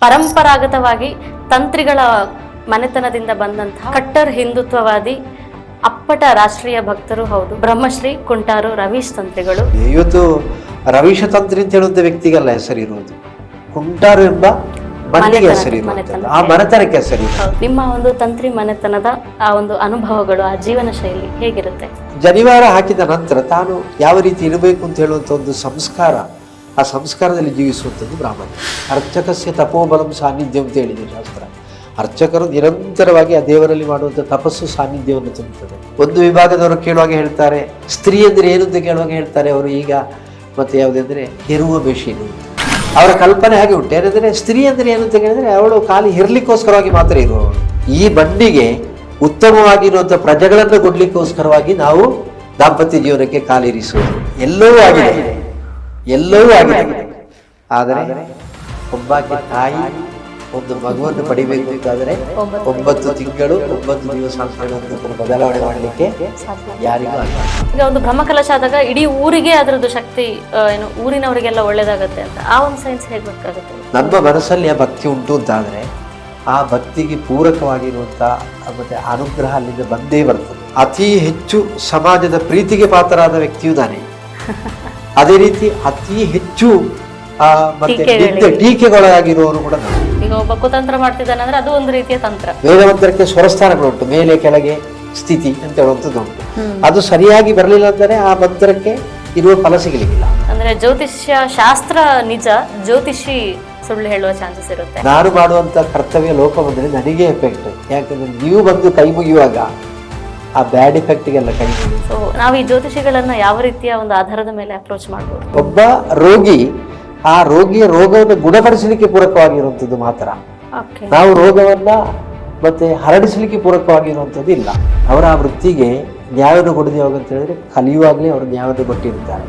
ಪರಂಪರಾಗತವಾಗಿ ತಂತ್ರಿಗಳ ಮನೆತನದಿಂದ ಬಂದಂತಹ ಕಟ್ಟರ್ ಹಿಂದುತ್ವವಾದಿ ಅಪ್ಪಟ ರಾಷ್ಟ್ರೀಯ ಭಕ್ತರು ಹೌದು ಬ್ರಹ್ಮಶ್ರೀ ಕುಂಟಾರು ರವೀಶ್ ತಂತ್ರಿಗಳು. ಇವತ್ತು ರವೀಶ ತಂತ್ರಿ ಅಂತ ಹೇಳುವಂತ ವ್ಯಕ್ತಿಗಲ್ಲ ಹೆಸರಿರುವುದು, ಕುಂಟಾರು ಎಂಬ ಮನೆಗೆ ಹೆಸರಿರುವಂತದ್ದು, ಆ ಮನೆತನಕ್ಕೆ ಹೆಸರು. ನಿಮ್ಮ ಒಂದು ತಂತ್ರಿ ಮನೆತನದ ಆ ಒಂದು ಅನುಭವಗಳು, ಆ ಜೀವನ ಶೈಲಿ ಹೇಗಿರುತ್ತೆ? ಜನಿವಾರ ಹಾಕಿದ ನಂತರ ತಾನು ಯಾವ ರೀತಿ ಇರಬೇಕು ಅಂತ ಹೇಳುವಂತ ಒಂದು ಸಂಸ್ಕಾರ, ಆ ಸಂಸ್ಕಾರದಲ್ಲಿ ಜೀವಿಸುವಂಥದ್ದು ಬ್ರಾಹ್ಮಣ್ಯ. ಅರ್ಚಕಸ್ಯ ತಪೋಬಲಂ ಸಾನ್ನಿಧ್ಯ ಅಂತ ಹೇಳಿದೆ ಶಾಸ್ತ್ರ. ಅರ್ಚಕರು ನಿರಂತರವಾಗಿ ಆ ದೇವರಲ್ಲಿ ಮಾಡುವಂಥ ತಪಸ್ಸು ಸಾನ್ನಿಧ್ಯವನ್ನು ತುಂಬುತ್ತದೆ. ಒಂದು ವಿಭಾಗದವರು ಕೇಳುವಾಗ ಹೇಳ್ತಾರೆ, ಸ್ತ್ರೀ ಅಂದರೆ ಏನು ಅಂತ ಕೇಳುವಾಗ ಹೇಳ್ತಾರೆ ಅವರು ಈಗ ಮತ್ತೆ ಯಾವುದಂದ್ರೆ ಹೆರುವ ಮೆಷಿನು. ಅವರ ಕಲ್ಪನೆ ಹಾಗೆ ಉಂಟು. ಏನಂದ್ರೆ ಸ್ತ್ರೀ ಅಂದರೆ ಏನು ಅಂತ ಕೇಳಿದ್ರೆ ಅವಳು ಖಾಲಿ ಇರ್ಲಿಕ್ಕೋಸ್ಕರವಾಗಿ ಮಾತ್ರ ಇರುವವಳು. ಈ ಬಂಡಿಗೆ ಉತ್ತಮವಾಗಿರುವಂಥ ಪ್ರಜೆಗಳನ್ನು ಕೊಡ್ಲಿಕ್ಕೋಸ್ಕರವಾಗಿ ನಾವು ದಾಂಪತ್ಯ ಜೀವನಕ್ಕೆ ಕಾಲಿರಿಸುವುದು ಎಲ್ಲವೂ ಆಗಿದೆ, ಎಲ್ಲವೂ ಆಗಿದೆ. ಆದರೆ ಒಬ್ಬಾಕೆ ತಾಯಿ ಒಂದು ಮಗುವನ್ನು ಪಡಿಬೇಕು ಅಂತಾದರೆ 9 ತಿಂಗಳು 9 ದಿವಸ ಅಂತ ಹೇಳುವಂಥದ್ದನ್ನು ಬದಲಾವಣೆ ಮಾಡಲಿಕ್ಕೆ ಯಾರಿಗೂ ಆಗಿಲ್ಲ. ಈಗ ಒಂದು ಬ್ರಹ್ಮಕಲಶ ಆದಾಗ ಇಡೀ ಊರಿಗೆ ಅದರದ್ದು ಶಕ್ತಿ ಏನು ಊರಿನವರಿಗೆಲ್ಲ ಒಳ್ಳೇದಾಗತ್ತೆ ಅಂತ ಆ ಒಂದು ಸೈನ್ಸ್ ಹೇಗೆ ಬೇಕಾಗುತ್ತೆ? ನಮ್ಮ ಮನಸ್ಸಲ್ಲಿ ಆ ಭಕ್ತಿ ಉಂಟು ಅಂತಾದರೆ ಆ ಭಕ್ತಿಗೆ ಪೂರಕವಾಗಿರುವಂಥ ಮತ್ತೆ ಅನುಗ್ರಹ ಅಲ್ಲಿಂದ ಬಂದೇ ಬರ್ತದೆ. ಅತಿ ಹೆಚ್ಚು ಸಮಾಜದ ಪ್ರೀತಿಗೆ ಪಾತ್ರರಾದ ವ್ಯಕ್ತಿಯು ನಾನೇ. ಅದೇ ರೀತಿ ಅತಿ ಹೆಚ್ಚು ಮತ್ತೆ ಟೀಕೆಗೊಳಗಾಗಿರುವವರು ಕೂಡ ನಾನು. ಈಗ ಒಬ್ಬ ಕುತಂತ್ರ ಮಾಡ್ತಿದ್ದಾನೆ ಅಂದ್ರೆ ಅದು ಒಂದು ರೀತಿಯ ತಂತ್ರ. ವೇದಮಂತ್ರಕ್ಕೆ ಸ್ವರಸ್ಥಾನಗಳುಂಟು, ಮೇಲೆ ಕೆಳಗೆ ಸ್ಥಿತಿ ಅಂತ ಹೇಳುವಂಥದ್ದು ಉಂಟು. ಅದು ಸರಿಯಾಗಿ ಬರಲಿಲ್ಲ ಅಂದರೆ ಆ ಮಂತ್ರಕ್ಕೆ ಇರುವ ಫಲ ಸಿಗಲಿಕ್ಕಿಲ್ಲ. ಅಂದ್ರೆ ಜ್ಯೋತಿಷ್ಯ ಶಾಸ್ತ್ರ ನಿಜ, ಜ್ಯೋತಿಷಿ ಸುಳ್ಳು ಹೇಳುವ ಚಾನ್ಸಸ್ ಇರುತ್ತೆ. ನಾನು ಮಾಡುವಂತ ಕರ್ತವ್ಯ ಲೋಕ ಬಂದರೆ ನನಗೆ ಎಫೆಕ್ಟ್. ಯಾಕಂದ್ರೆ ನೀವು ಬಂದು ಕೈ ಮುಗಿಯುವಾಗ ಆ ಬ್ಯಾಡ್ ಎಫೆಕ್ಟ್ಗೆಲ್ಲ ಕೈ ಮುಗಿ. ಸೊ ನಾವು ಈ ಜ್ಯೋತಿಷಿಗಳನ್ನ ಯಾವ ರೀತಿಯ ಒಂದು ಆಧಾರದ ಮೇಲೆ ಅಪ್ರೋಚ್ ಮಾಡ್ಬೋದು? ಒಬ್ಬ ರೋಗಿ ಆ ರೋಗಿಯ ರೋಗವನ್ನು ಗುಣಪಡಿಸಲಿಕ್ಕೆ ಪೂರಕವಾಗಿರುವಂಥದ್ದು ಮಾತ್ರ. ನಾವು ರೋಗವನ್ನ ಮತ್ತೆ ಹರಡಿಸಲಿಕ್ಕೆ ಪೂರಕವಾಗಿರುವಂಥದ್ದು ಇಲ್ಲ. ಅವರ ಆ ವೃತ್ತಿಗೆ ನ್ಯಾಯವನ್ನು ಕೊಡದೇವಾಗ ಅಂತ ಹೇಳಿದ್ರೆ ಕಲಿಯುವಾಗಲೇ ಅವರು ನ್ಯಾಯವನ್ನು ಕೊಟ್ಟಿರ್ತಾರೆ.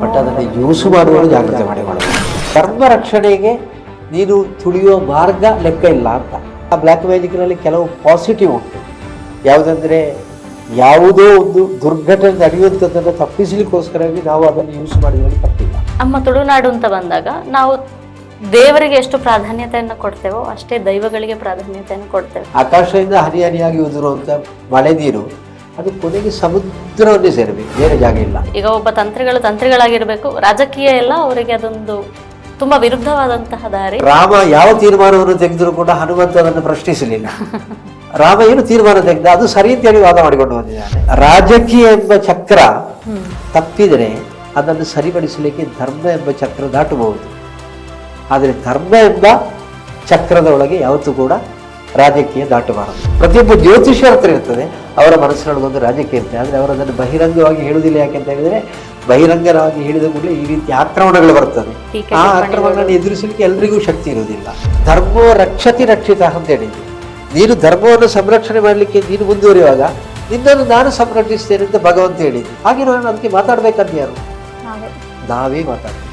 ಬಟ್ ಅದನ್ನು ಯೂಸು ಮಾಡುವವರು ಜಾಗ್ರತೆ ಮಾಡಿಕೊಳ್ಳಬೇಕು. ಧರ್ಮ ರಕ್ಷಣೆಗೆ ನೀನು ತುಳಿಯುವ ಮಾರ್ಗ ಲೆಕ್ಕ ಇಲ್ಲ ಅಂತ. ಆ ಬ್ಲ್ಯಾಕ್ ಮ್ಯಾಜಿಕ್ನಲ್ಲಿ ಕೆಲವು ಪಾಸಿಟಿವ್ ಉಂಟು. ಯಾವುದಂದ್ರೆ ಯಾವುದೋ ಒಂದು ದುರ್ಘಟನೆ ನಡೆಯುವಂಥದ್ದನ್ನು ತಪ್ಪಿಸಲಿಕ್ಕೋಸ್ಕರವಾಗಿ ನಾವು ಅದನ್ನು ಯೂಸ್ ಮಾಡಿದ್ರೆ ತಪ್ಪಿಲ್ಲ. ನಮ್ಮ ತುಳುನಾಡು ಅಂತ ಬಂದಾಗ ನಾವು ದೇವರಿಗೆ ಎಷ್ಟು ಪ್ರಾಧಾನ್ಯತೆಯನ್ನು ಕೊಡ್ತೇವೋ ಅಷ್ಟೇ ದೈವಗಳಿಗೆ ಪ್ರಾಧಾನ್ಯತೆಯನ್ನು ಕೊಡ್ತೇವೆ. ಆಕಾಶದಿಂದ ಹನಿ ಹನಿಯಾಗಿ ಉದುರುವಂಥ ಮಳೆ ನೀರು ಅದು ಕೊನೆಗೆ ಸಮುದ್ರವನ್ನೇ ಸೇರಬೇಕು, ಬೇರೆ ಜಾಗ ಇಲ್ಲ. ಈಗ ಒಬ್ಬ ತಂತ್ರಿಗಳಾಗಿರ್ಬೇಕು, ರಾಜಕೀಯ ಎಲ್ಲ ಅವರಿಗೆ ಅದೊಂದು ತುಂಬಾ ವಿರುದ್ಧವಾದಂತಹ ದಾರಿ. ರಾಮ ಯಾವ ತೀರ್ಮಾನವನ್ನು ತೆಗೆದರೂ ಕೂಡ ಹನುಮಂತ ಅದನ್ನು ಪ್ರಶ್ನಿಸಲಿಲ್ಲ. ರಾಮ ಏನು ತೀರ್ಮಾನ ತೆಗೆದ ಅದು ಸರಿ ಅಂತ ಹೇಳಿ ವಾದ ಮಾಡಿಕೊಂಡು ಬಂದಿದ್ದಾನೆ. ರಾಜಕೀಯ ಎಂಬ ಚಕ್ರ ತಪ್ಪಿದರೆ ಅದನ್ನು ಸರಿಪಡಿಸಲಿಕ್ಕೆ ಧರ್ಮ ಎಂಬ ಚಕ್ರ ದಾಟಬಹುದು. ಆದರೆ ಧರ್ಮ ಎಂಬ ಚಕ್ರದ ಒಳಗೆ ಯಾವತ್ತೂ ಕೂಡ ರಾಜಕೀಯ ದಾಟಬಾರದು. ಪ್ರತಿಯೊಬ್ಬ ಜ್ಯೋತಿಷ್ಯರ ಹತ್ರ ಇರ್ತದೆ, ಅವರ ಮನಸ್ಸಿನೊಳಗೊಂದು ರಾಜಕೀಯ ಇರ್ತದೆ. ಆದರೆ ಅವರು ಅದನ್ನು ಬಹಿರಂಗವಾಗಿ ಹೇಳುವುದಿಲ್ಲ. ಯಾಕೆಂತ ಹೇಳಿದರೆ ಬಹಿರಂಗವಾಗಿ ಹೇಳಿದ ಕೂಡಲೇ ಈ ರೀತಿ ಆಕ್ರಮಣಗಳು ಬರ್ತದೆ. ಆ ಆಕ್ರಮಣಗಳನ್ನು ಎದುರಿಸಲಿಕ್ಕೆ ಎಲ್ರಿಗೂ ಶಕ್ತಿ ಇರುವುದಿಲ್ಲ. ಧರ್ಮೋ ರಕ್ಷತಿ ರಕ್ಷಿತ ಅಂತ ಹೇಳಿದೆ. ನೀನು ಧರ್ಮವನ್ನು ಸಂರಕ್ಷಣೆ ಮಾಡಲಿಕ್ಕೆ ನೀನು ಮುಂದುವರಿಯುವಾಗ ನಿನ್ನನ್ನು ನಾನು ಸಂರಕ್ಷಿಸ್ತೇನೆ ಅಂತ ಭಗವಂತ ಹೇಳಿದ್ದು. ಹಾಗೆ ನಾನು ಅದಕ್ಕೆ ಮಾತಾಡ್ಬೇಕಂತ ಯಾರು? ನಾವೇ ಮಾತಾಡ್ತೀವಿ.